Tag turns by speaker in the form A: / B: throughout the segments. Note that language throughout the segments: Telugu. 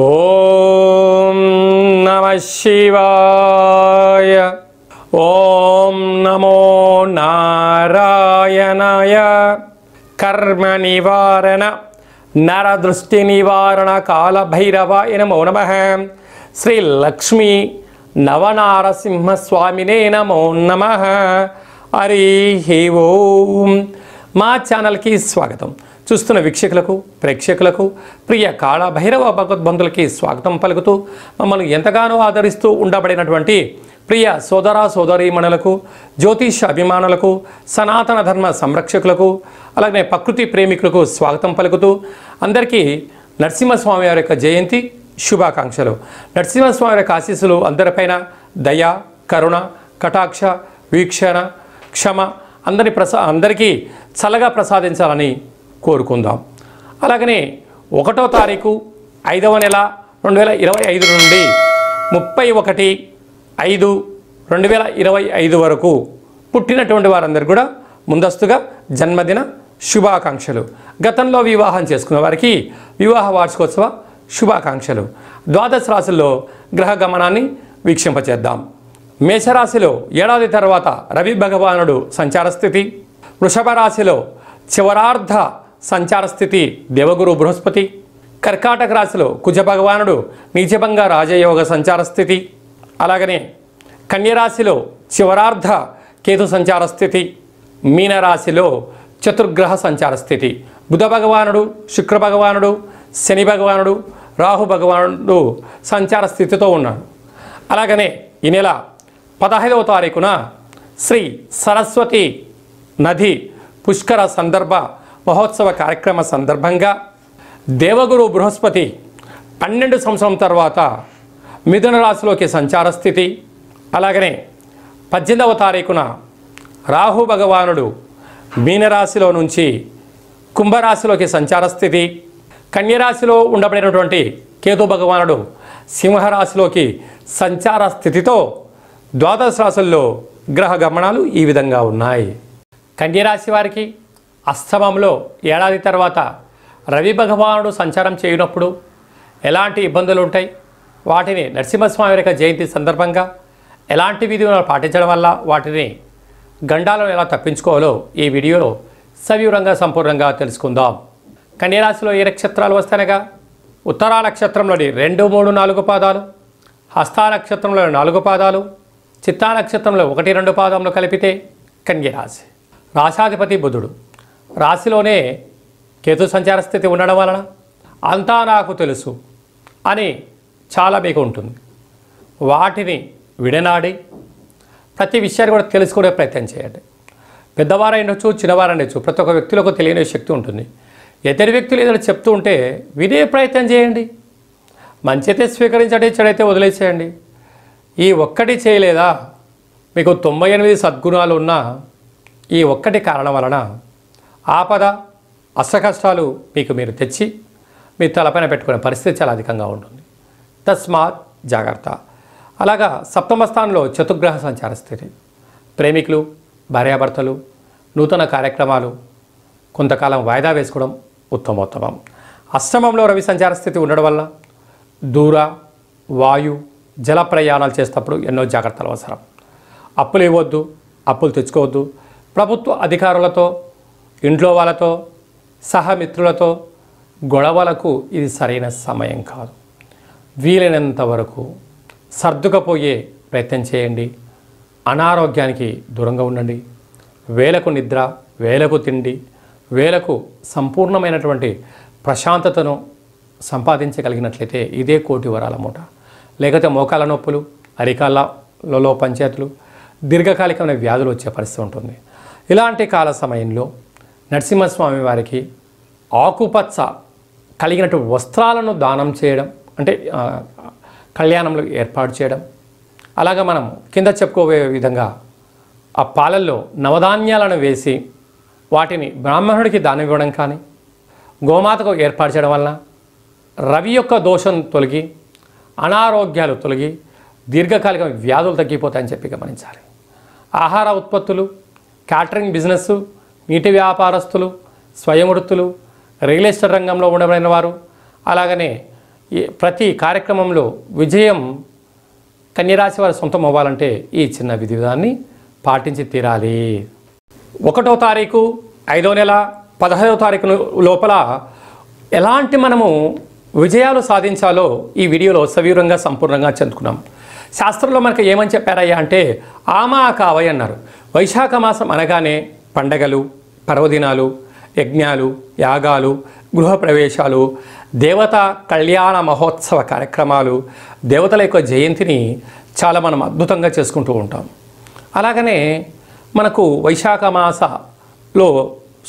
A: ఓం నమః శివాయ. ఓం నమో నారాయణాయ. కర్మ నివారణ నరదృష్టి నివారణ కాళభైరవాయ నమో నమః. శ్రీ లక్ష్మీ నవనారసింహస్వామినే నమో నమః. హరి ఓం. మా ఛానల్కి స్వాగతం. చూస్తున్న వీక్షకులకు, ప్రేక్షకులకు, ప్రియ కాళభైరవ భగవద్బంధులకి స్వాగతం పలుకుతూ మమ్మల్ని ఎంతగానో ఆదరిస్తూ ఉండబడినటువంటి ప్రియ సోదర సోదరీమణులకు, జ్యోతిష అభిమానులకు, సనాతన ధర్మ సంరక్షకులకు, అలాగే ప్రకృతి ప్రేమికులకు స్వాగతం పలుకుతూ అందరికీ నరసింహస్వామి వారి యొక్క జయంతి శుభాకాంక్షలు. నరసింహస్వామి వారి యొక్క ఆశీస్సులు అందరిపైన దయ, కరుణ, కటాక్ష, వీక్షణ, క్షమ అందరికీ చల్లగా ప్రసాదించాలని కోరుకుందాం. అలాగనే 1వ తారీఖు 5వ నెల 2025 నుండి 31/5/2025 వరకు పుట్టినటువంటి వారందరూ కూడా ముందస్తుగా జన్మదిన శుభాకాంక్షలు. గతంలో వివాహం చేసుకున్న వారికి వివాహ వార్షికోత్సవ శుభాకాంక్షలు. ద్వాదశ రాశుల్లో గ్రహ గమనాన్ని వీక్షింపచేద్దాం. మేషరాశిలో ఏడాది తర్వాత రవి భగవానుడు సంచార స్థితి, వృషభ రాశిలో చివరార్ధ సంచార స్థితి దేవగురు బృహస్పతి, కర్కాటక రాశిలో కుజ భగవానుడు నీచభంగ రాజయోగ సంచార స్థితి, అలాగనే కన్యరాశిలో చివరార్ధ కేతు సంచార స్థితి, మీనరాశిలో చతుర్గ్రహ సంచార స్థితి, బుధ భగవానుడు, శుక్ర భగవానుడు, శని భగవానుడు, రాహు భగవానుడు సంచార స్థితితో ఉన్నాడు. అలాగనే ఈ నెల 15వ తారీఖున శ్రీ సరస్వతి నది పుష్కర సందర్భ మహోత్సవ కార్యక్రమ సందర్భంగా దేవగురు బృహస్పతి 12 సంవత్సరం తర్వాత మిథున రాశిలోకి సంచార స్థితి, అలాగనే 18వ తారీఖున రాహు భగవానుడు మీనరాశిలో నుంచి కుంభరాశిలోకి సంచార స్థితి, కన్యరాశిలో ఉండబడినటువంటి కేతు భగవానుడు సింహరాశిలోకి సంచార స్థితితో ద్వాదశ రాశుల్లో గ్రహ గమనాలు ఈ విధంగా ఉన్నాయి. కన్యరాశి వారికి అష్టమంలో ఏడాది తర్వాత రవి భగవానుడు సంచారం చేయనప్పుడు ఎలాంటి ఇబ్బందులు ఉంటాయి, వాటిని నరసింహస్వామి యొక్క జయంతి సందర్భంగా ఎలాంటి విధులను పాటించడం వల్ల వాటిని గండాలను ఎలా తప్పించుకోవాలో ఈ వీడియోలో సవివరంగా సంపూర్ణంగా తెలుసుకుందాం. కన్యరాశిలో ఏ నక్షత్రాలు వస్తాయనగా ఉత్తరా నక్షత్రంలోని 2, 3, 4 పాదాలు, హస్తా నక్షత్రంలో 4 పాదాలు, చిత్తా నక్షత్రంలో 1, 2 పాదములు కలిపితే కన్యరాశి. రాశాధిపతి బుధుడు రాశిలోనే కేతు సంచార స్థితి ఉండడం వలన అంతా నాకు తెలుసు అని చాలా మీకు ఉంటుంది. వాటిని విడనాడి ప్రతి విషయాన్ని కూడా తెలుసుకునే ప్రయత్నం చేయండి. పెద్దవారైనచ్చు, చిన్నవారైనచ్చు, ప్రతి ఒక్క వ్యక్తులకు తెలియని శక్తి ఉంటుంది. ఇతర వ్యక్తులు ఏదైనా చెప్తూ ఉంటే వినే ప్రయత్నం చేయండి. మంచైతే స్వీకరించండి, చెడైతే వదిలేసేయండి. ఈ ఒక్కటి చేయలేదా, మీకు 98 సద్గుణాలు ఉన్న ఈ ఒక్కటి కారణం వలన ఆపద, అష్టకష్టాలు మీకు మీరు తెచ్చి మీ తలపైన పెట్టుకునే పరిస్థితి చాలా అధికంగా ఉంటుంది. తస్మాత్ జాగ్రత్త. అలాగా సప్తమ స్థానంలో చతుర్గ్రహ సంచార స్థితి. ప్రేమికులు, భార్యాభర్తలు నూతన కార్యక్రమాలు కొంతకాలం వాయిదా వేసుకోవడం ఉత్తమోత్తమం. అష్టమంలో రవి సంచార స్థితి ఉండడం వల్ల దూర, వాయు, జల ప్రయాణాలు చేసేటప్పుడు ఎన్నో జాగ్రత్తలు అవసరం. అప్పులు ఇవ్వద్దు, అప్పులు తెచ్చుకోవద్దు. ప్రభుత్వ అధికారులతో, ఇంట్లో వాళ్ళతో, సహమిత్రులతో గొడవలకు ఇది సరైన సమయం కాదు. వీలైనంత వరకు సర్దుకపోయే ప్రయత్నం చేయండి. అనారోగ్యానికి దూరంగా ఉండండి. వేలకు నిద్ర, వేలకు తిండి, వేలకు సంపూర్ణమైనటువంటి ప్రశాంతతను సంపాదించగలిగినట్లయితే ఇదే కోటి వరాల మూట. లేకపోతే మోకాల నొప్పులు, అరికాళ్ళలో పంచాయతీలు, దీర్ఘకాలికమైన వ్యాధులు వచ్చే పరిస్థితి ఉంటుంది. ఇలాంటి కాల సమయంలో నరసింహస్వామి వారికి ఆకుపచ్చ కలిగినటువంటి వస్త్రాలను దానం చేయడం, అంటే కళ్యాణంలో ఏర్పాటు చేయడం. అలాగా మనం కింద చెప్పుకోబోయే విధంగా ఆ పాలల్లో నవధాన్యాలను వేసి వాటిని బ్రాహ్మణుడికి దానం ఇవ్వడం కానీ, గోమాతకు ఏర్పాటు చేయడం వలన రవి యొక్క దోషం తొలగి, అనారోగ్యాలు తొలగి, దీర్ఘకాలిక వ్యాధులు తగ్గిపోతాయని చెప్పి గమనించాలి. ఆహార ఉత్పత్తులు, క్యాటరింగ్ బిజినెస్, నీటి వ్యాపారస్తులు, స్వయం వృత్తులు, రియల్ ఎస్టేట్ రంగంలో ఉండబడిన వారు, అలాగనే ప్రతి కార్యక్రమంలో విజయం కన్యరాశి వారి సొంతం అవ్వాలంటే ఈ చిన్న విధాన్ని పాటించి తీరాలి. 1వ తారీఖు 5వ నెల 15వ తారీఖు లోపల ఎలాంటి మనము విజయాలు సాధించాలో ఈ వీడియోలో సవివరంగా సంపూర్ణంగా చెందుకున్నాం. శాస్త్రంలో మనకు ఏమని చెప్పారయ్యా అంటే ఆమా కావయ్య అన్నారు. వైశాఖ మాసం అనగానే పండగలు, పర్వదినాలు, యజ్ఞాలు, యాగాలు, గృహప్రవేశాలు, దేవతా కళ్యాణ మహోత్సవ కార్యక్రమాలు, దేవతల యొక్క జయంతిని చాలా మనం అద్భుతంగా చేసుకుంటూ ఉంటాం. అలాగనే మనకు వైశాఖ మాసలో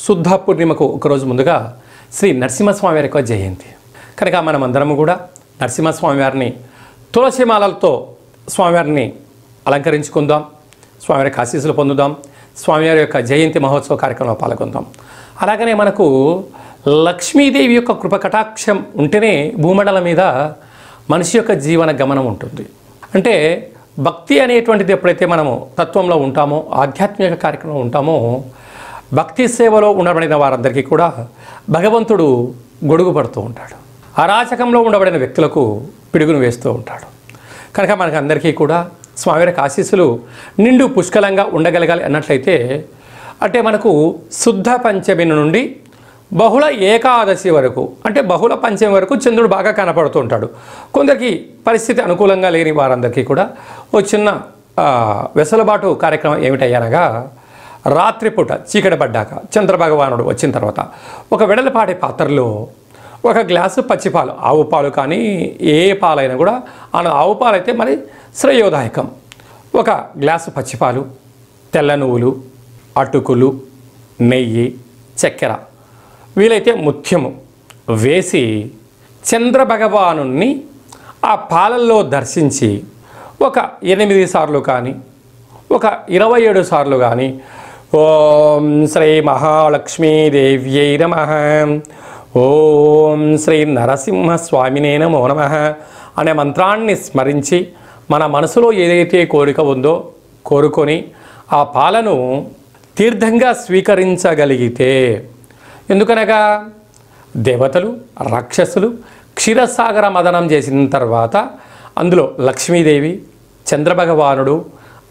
A: శుద్ధ పూర్ణిమకు ఒకరోజు ముందుగా శ్రీ నరసింహస్వామి వారి యొక్క జయంతి కనుక మనమందరము కూడా నరసింహస్వామి వారిని తులసిమాలలతో స్వామివారిని అలంకరించుకుందాం, స్వామివారికి ఆశీస్సులు పొందుదాం, స్వామివారి యొక్క జయంతి మహోత్సవ కార్యక్రమంలో పాల్గొందాం. అలాగనే మనకు లక్ష్మీదేవి యొక్క కృపకటాక్షం ఉంటేనే భూమండలం మీద మనిషి యొక్క జీవన గమనం ఉంటుంది. అంటే భక్తి అనేటువంటిది ఎప్పుడైతే మనము తత్వంలో ఉంటామో, ఆధ్యాత్మిక కార్యక్రమంలో ఉంటామో, భక్తి సేవలో ఉండబడిన వారందరికీ కూడా భగవంతుడు గొడుగు పడుతూ ఉంటాడు. అరాచకంలో ఉండబడిన వ్యక్తులకు పిడుగును వేస్తూ ఉంటాడు. కనుక మనకు అందరికీ కూడా స్వామివారికి ఆశీస్సులు నిండు పుష్కలంగా ఉండగలగాలి అన్నట్లయితే అంటే మనకు శుద్ధ పంచమి నుండి బహుళ ఏకాదశి వరకు అంటే బహుళ పంచమి వరకు చంద్రుడు బాగా కనపడుతూ ఉంటాడు. కొందరికి పరిస్థితి అనుకూలంగా లేని వారందరికీ కూడా ఓ చిన్న వెసులుబాటు కార్యక్రమం ఏమిటయ్యనగా రాత్రిపూట చీకటి పడ్డాక చంద్రభగవానుడు వచ్చిన తర్వాత ఒక వెడలపాటి పాత్రలో 1 గ్లాసు పచ్చిపాలు, ఆవు పాలు కానీ ఏ పాలైనా కూడా ఆవు పాలు అయితే మరి శ్రేయోదాయకం. 1 గ్లాసు పచ్చిపాలు, తెల్ల నువ్వులు, అటుకులు, నెయ్యి, చక్కెర, వీలైతే ముత్యము వేసి చంద్రభగవాను ఆ పాలల్లో దర్శించి 8 సార్లు కానీ 27 సార్లు కానీ ఓం శ్రీ మహాలక్ష్మీదేవ్యై నమః, ఓం శ్రీ నరసింహస్వామినే నమో నమః అనే మంత్రాన్ని స్మరించి మన మనసులో ఏదైతే కోరిక ఉందో కోరుకొని ఆ పాలను తీర్థంగా స్వీకరించగలిగితే, ఎందుకనగా దేవతలు, రాక్షసులు క్షీరసాగర మదనం చేసిన తర్వాత అందులో లక్ష్మీదేవి, చంద్రభగవానుడు,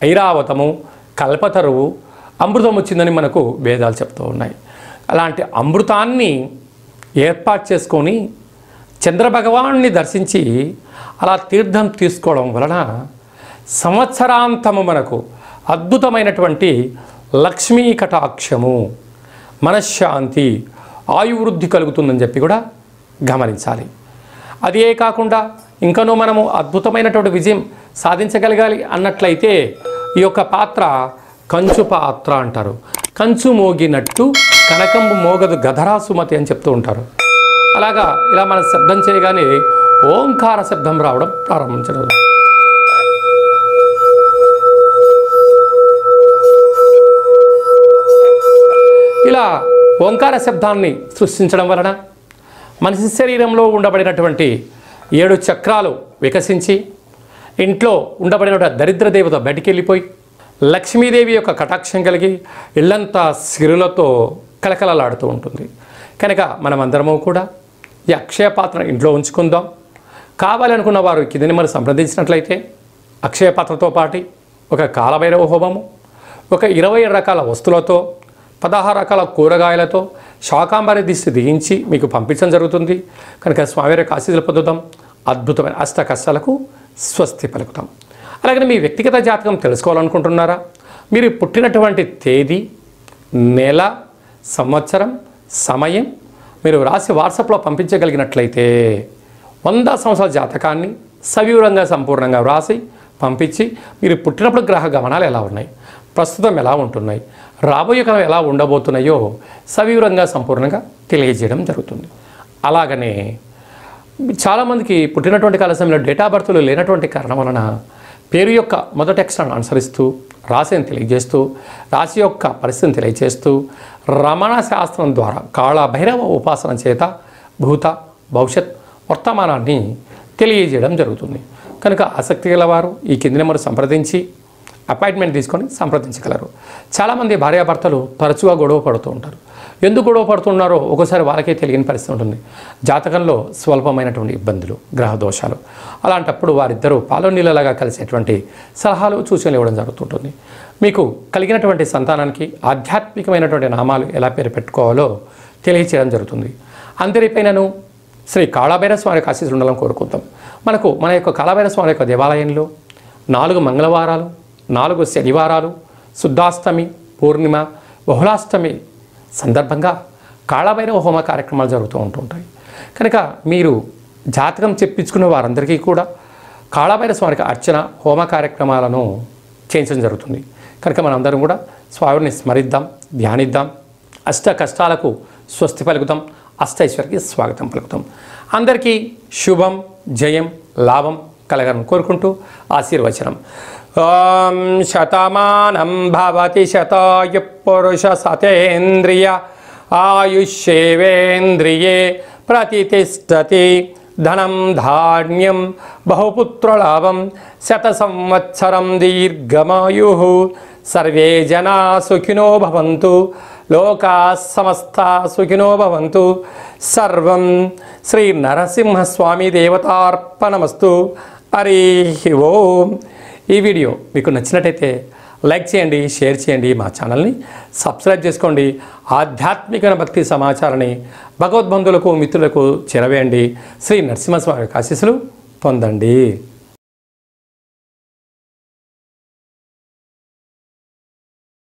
A: ఐరావతము, కల్పతరువు, అమృతం వచ్చిందని మనకు వేదాలు చెప్తూ ఉన్నాయి. అలాంటి అమృతాన్ని ఏర్పాటు చేసుకొని చంద్రభగవాన్ని దర్శించి అలా తీర్థం తీసుకోవడం వలన సంవత్సరాంతము మనకు అద్భుతమైనటువంటి లక్ష్మీ కటాక్షము, మనశ్శాంతి, ఆయువృద్ధి కలుగుతుందని చెప్పి కూడా గమనించాలి. అదే కాకుండా ఇంకనూ మనము అద్భుతమైనటువంటి విజయం సాధించగలగాలి అన్నట్లయితే ఈ యొక్క పాత్ర కంచు పాత్ర అంటారు. కంచు మోగినట్టు కనకంబు మోగదు గధరా సుమతి అని చెప్తూ ఉంటారు. అలాగా ఇలా మనం శబ్దం చేయగానే ఓంకార శబ్దం రావడం ప్రారంభించడం. ఇలా ఓంకార శబ్దాన్ని సృష్టించడం వలన మనిషి శరీరంలో ఉండబడినటువంటి 7 చక్రాలు వికసించి ఇంట్లో ఉండబడిన దరిద్ర దేవత బయటికి వెళ్ళిపోయి లక్ష్మీదేవి యొక్క కటాక్షం కలిగి ఇళ్లంతా సిరులతో కలకలలాడుతూ ఉంటుంది. కనుక మనమందరము కూడా ఈ అక్షయ పాత్ర ఇంట్లో ఉంచుకుందాం. కావాలనుకున్న వారు కింద నెంబర్ సంప్రదించినట్లయితే అక్షయ పాత్రతో పాటు ఒక కాలభైరవ హోమము, ఒక 20 రకాల వస్తువులతో, 16 రకాల కూరగాయలతో శాకాంబరి దిష్టి దిగించి మీకు పంపించడం జరుగుతుంది. కనుక స్వామివారి ఆశీస్సులు పొందుదాం. అద్భుతమైన అష్ట కష్టాలకు స్వస్తి పలుకుతాం. అలాగే మీ వ్యక్తిగత జాతకం తెలుసుకోవాలనుకుంటున్నారా? మీరు పుట్టినటువంటి తేదీ, నెల, సంవత్సరం, సమయం మీరు రాసి వాట్సాప్లో పంపించగలిగినట్లయితే 100 సంవత్సరాల జాతకాన్ని సవివరంగా సంపూర్ణంగా వ్రాసి పంపించి మీరు పుట్టినప్పుడు గ్రహ గమనాలు ఎలా ఉన్నాయి, ప్రస్తుతం ఎలా ఉంటున్నాయి, రాబోయే కాలం ఎలా ఉండబోతున్నాయో సవివరంగా సంపూర్ణంగా తెలియజేయడం జరుగుతుంది. అలాగనే చాలామందికి పుట్టినటువంటి కాల సమయంలో డేటా బర్త్లు లేనటువంటి కారణం వలన పేరు యొక్క మొదటి అక్షరాన్ని అనుసరిస్తూ రాశిని తెలియజేస్తూ రాశి యొక్క పరిస్థితిని తెలియజేస్తూ రమణ శాస్త్రం ద్వారా కాళభైరవ ఉపాసన చేత భూత భవిష్యత్ వర్తమానాన్ని తెలియజేయడం జరుగుతుంది. కనుక ఆసక్తి గలవారు ఈ కింది నెంబర్ సంప్రదించి అపాయింట్మెంట్ తీసుకొని సంప్రదించగలరు. చాలామంది భార్యాభర్తలు తరచుగా గొడవ పడుతూ ఉంటారు. ఎందుకు గొడవ పడుతున్నారో ఒకసారి వాళ్ళకే తెలియని పరిస్థితి ఉంటుంది. జాతకంలో స్వల్పమైనటువంటి ఇబ్బందులు, గ్రహ దోషాలు, అలాంటప్పుడు వారిద్దరూ పాలు నీళ్ళలాగా కలిసేటువంటి సలహాలు సూచనలు ఇవ్వడం జరుగుతుంటుంది. మీకు కలిగినటువంటి సంతానానికి ఆధ్యాత్మికమైనటువంటి నామాలు ఎలా పేరు పెట్టుకోవాలో తెలియచేయడం జరుగుతుంది. అందరిపైనను శ్రీ కాళభైరవ స్వామి యొక్క ఆశీస్సులు ఉండాలని కోరుకుంటాం. మన యొక్క కాళభైరవ స్వామి యొక్క దేవాలయంలో 4 మంగళవారాలు, 4 శనివారాలు, శుద్ధాష్టమి, పూర్ణిమ, బహుళాష్టమి సందర్భంగా కాళభైరవ హోమ కార్యక్రమాలు జరుగుతూ ఉంటుంటాయి. కనుక మీరు జాతకం చెప్పించుకున్న వారందరికీ కూడా కాళభైరవ స్వామికి అర్చన, హోమ కార్యక్రమాలను చేయించడం జరుగుతుంది. కనుక మనందరం కూడా స్వామిని స్మరిద్దాం, ధ్యానిద్దాం, అష్ట కష్టాలకు స్వస్తి పలుకుతాం, అష్టైశ్వర్యకి స్వాగతం పలుకుతాం. అందరికీ శుభం, జయం, లాభం కలగాలని కోరుకుంటూ ఆశీర్వచనం. ఓం శతమానం భవతి శతాయు పురుష సతేంద్రియ ఆయుష్యేవేంద్రియే ప్రతిష్టతి. ధనం ధాన్యం బహుపుత్రలాభం శత సంవత్సరం దీర్ఘమాయు. సర్వే జనా సుఖినో భవంతు, లోకా సమస్తా సుఖినో భవంతు. సర్వం శ్రీ నరసింహస్వామి దేవతార్పణమస్తు. హరి ఓం. ఈ వీడియో మీకు నచ్చినట్టయితే లైక్ చేయండి, షేర్ చేయండి, మా ఛానల్ని సబ్స్క్రైబ్ చేసుకోండి. ఆధ్యాత్మిక భక్తి సమాచారాన్ని భగవద్బంధువులకు, మిత్రులకు చేరవేయండి. శ్రీ నరసింహస్వామి ఆశీస్సులు పొందండి.